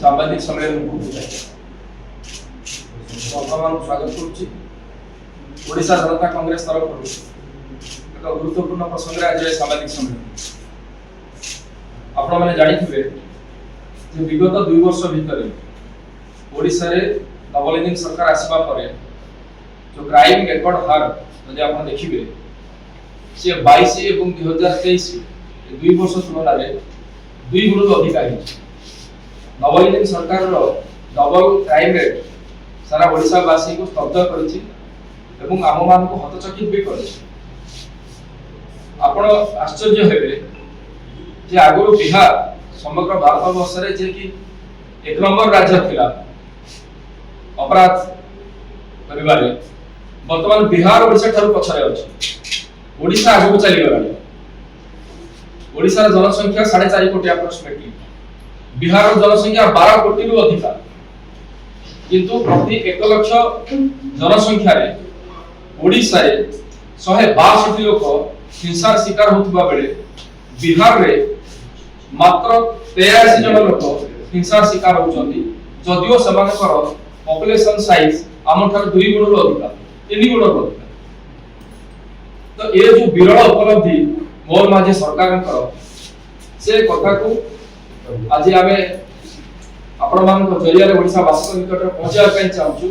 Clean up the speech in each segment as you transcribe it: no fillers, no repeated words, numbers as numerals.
साम्बादिक सम्मेलन को स्वागत करुच्ची। ओडिशा जनता कांग्रेस तरफ एक गुरुत्वपूर्ण प्रसंग आज साम्बादिक सम्मेलन आपण मैंने जानिथिबे जे विगत 2 वर्ष भितर ओडिशा रे डबल इंजिन सरकार आसीबा परे जो क्राइम रिकॉर्ड हार जदि आपण देखिबे से 22 एवं 2023 2 वर्ष तुलना रे 2 गुण अधिक है। डबल इंजिन सरकार रो डबल क्राइम रेट सारा ओडिशा वासी को स्तब्ध करछि एवं आम मान को हतचकित भी करछि। आपण आश्चर्य हेबे जे आगुरु बिहार समग्र भारत वर्ष रे जे कि 1 नंबर राज्य थिला अपराध करिबारे वर्तमान बिहार ओडिशा ठारू पछरे अछि। ओडिशा आगु चली गलानी। ओडिशा रा जनसंख्या 4.5 कोटी अप्रोक्सीमेटली, बिहार रा जनसंख्या 12 कोटी रु अधिका, किंतु प्रति 1 लाख जनसंख्या रे ओडिशा रे 162 लोक हिंसार शिकार होतबा बेले बिहार रे मात्र 83 जन लोक हिंसार शिकार होचंदी, जदियो समानकर पॉपुलेशन साइज आमठार 2 गुण अधिका 3 गुण अधिका। तो ये जो विरल उपलब्धि मोर माझे सरकार से कथा को आज आम आपण मान जरिया ओडिशा वासी निकट पहुंचा चाहूँ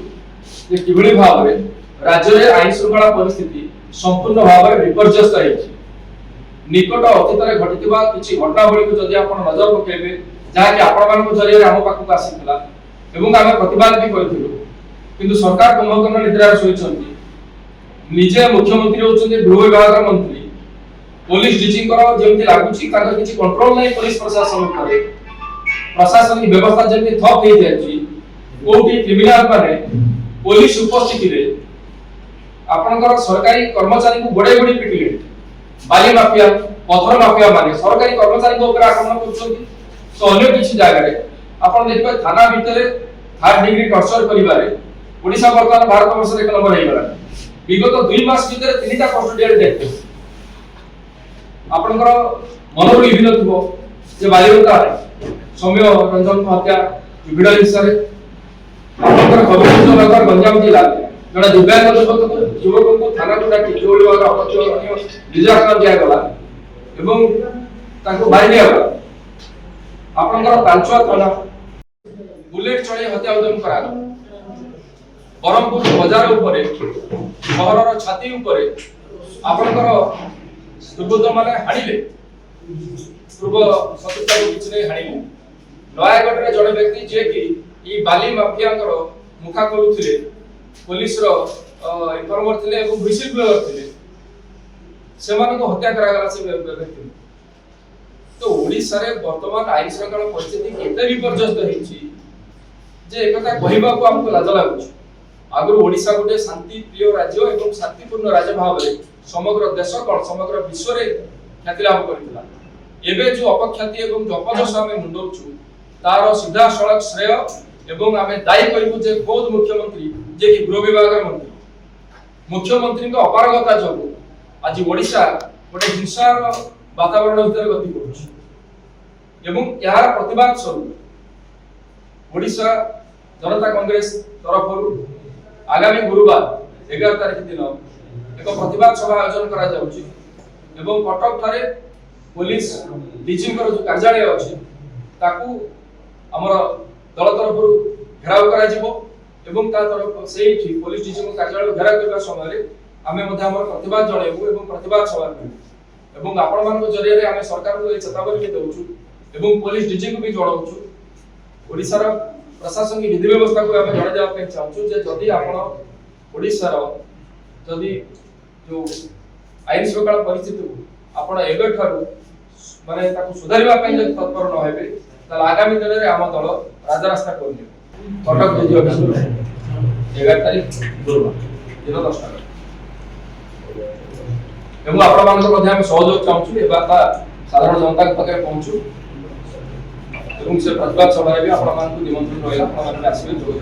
जे किभली भाव में राज्य में आईन श्रृंखला परिस्थिति संपूर्ण भाव में विपर्यस्त है। निकट अतीत में घटिथिबा किछि घटनावली को जदि आपण नजर पकेबे जहा कि आपण मान जरिया आम पाखक आसीथिला एवं आम प्रतिवाद भी करथिलु, किंतु सरकार कुंभकर्ण निद्रा सोइछंती। निजे मुख्यमंत्री होचंती गृह विभाग मंत्री, पुलिस डीजी कर जेमति लागुची ताकर किछि कंट्रोल नै पुलिस प्रशासन करे, प्रशासनिक व्यवस्था जेमति ठप हे जायछि। कोठी क्रिमिनल माने पुलिस उपस्थिति रे आपनकर सरकारी कर्मचारी को बड़े बड़े पिटिले, बाली माफिया पत्थर माफिया माने सरकारी कर्मचारी को ऊपर आक्रमण करछंती। तो अन्य किछि जागा रे आपण देखबे थाना भितरे 3rd डिग्री टॉर्चर करिबारे ओडिशा वर्तमान भारत वर्ष 1 नंबर हे गला। विगत 2 मास भितर 3टा कस्टोडियल डेथ आपनकर मनोर लिभिन थबो जे बालिवता सौम्य रंजन हत्या विभिन्न हिस्सा रे आपनकर खबरजो नगर गंजाम जिला जडा दिव्यांग युवक को थाना को डाकी जोड़ वाला अपचरणीय डिजास्टर दिया गला एवं ताको बाई दिया गला। आपनकर तालचुआ थाना बुलेट चढ़ी हत्या उद्यम करा बरहमपुर बाजार ऊपर शहर छाती ऊपर आपनकर दुर्बृत्त माने हाणिले पूर्व सतर्कता किछि नै हाणिले। नयागढ़ रे जड़े व्यक्ति जे कि ई बाली माफियांकर मुखा करूथिले पुलिस रो इन्फॉर्मर थिले एवं व्हिसिल ब्लोअर थिले सेमान को हत्या करा गला से व्यक्ति। तो ओडिसा रे वर्तमान आईन श्रृंखला परिस्थिति केते विपर्यस्त हेछि जे एकता कहिबा को हमको लाज लागुछि। आगुर ओडिसा गोटे शांति प्रिय राज्य एवं शांतिपूर्ण राज्य भाव में समग्र देश कोन समग्र विश्व रे ख्याति लाभ करथिला। एबे जो अपख्याति एवं जपजस हम मुंडौछु तार सीधा सड़क श्रेय एवं आमे दायी करिबु जे खुद मुख्यमंत्री जे कि गृह विभाग मंत्री मुख्यमंत्री को अपारगता जोगु आज ओडिशा गोटे हिंसार वातावरण भीतर गति करूछि एवं यार प्रतिवाद स्वरूप ओडिशा जनता कांग्रेस तरफ आगामी गुरुवार 11 तारिख दिन एक प्रतिवाद सभा आयोजन करा जाउछि एवं कटक थारे पुलिस डीजी कर जो कार्यालय अछि ताकू हमर दल तरफ घेराव करा जिवो एवं ता तरफ सेही पुलिस डीजी को कार्यालय घेराव करबा समय रे हमें मध्य हमर प्रतिवाद जणेबु एवं प्रतिवाद सभा करू एवं आपण मान को जरिया रे हमें सरकार को ए चेतावनी के दउछु एवं पुलिस डीजी को भी जणाउछु। ओडिसा रा प्रशासनिक विधि व्यवस्था को हमें जणा जावा पे चाहूछु जे जदी आपण ओडिसा रा जदी जो आईन श्रृंखला परिस्थिति को आपण एबे ठारू माने ताको सुधारिबा पे जदी तत्पर न हेबे त आगामी दिन रे आम दल राजरास्ता करले कटक डीजी ऑफिस 11 तारिख गुरुवार दिन 10 टा एवं आपण मान को मध्य हम सहयोग चाहूछु ए बात साधारण जनता के पाखे पहुंचू एवं से प्रतिवाद सभा भी आपण मान को निमंत्रण रहला आपण मान आसीबे जोग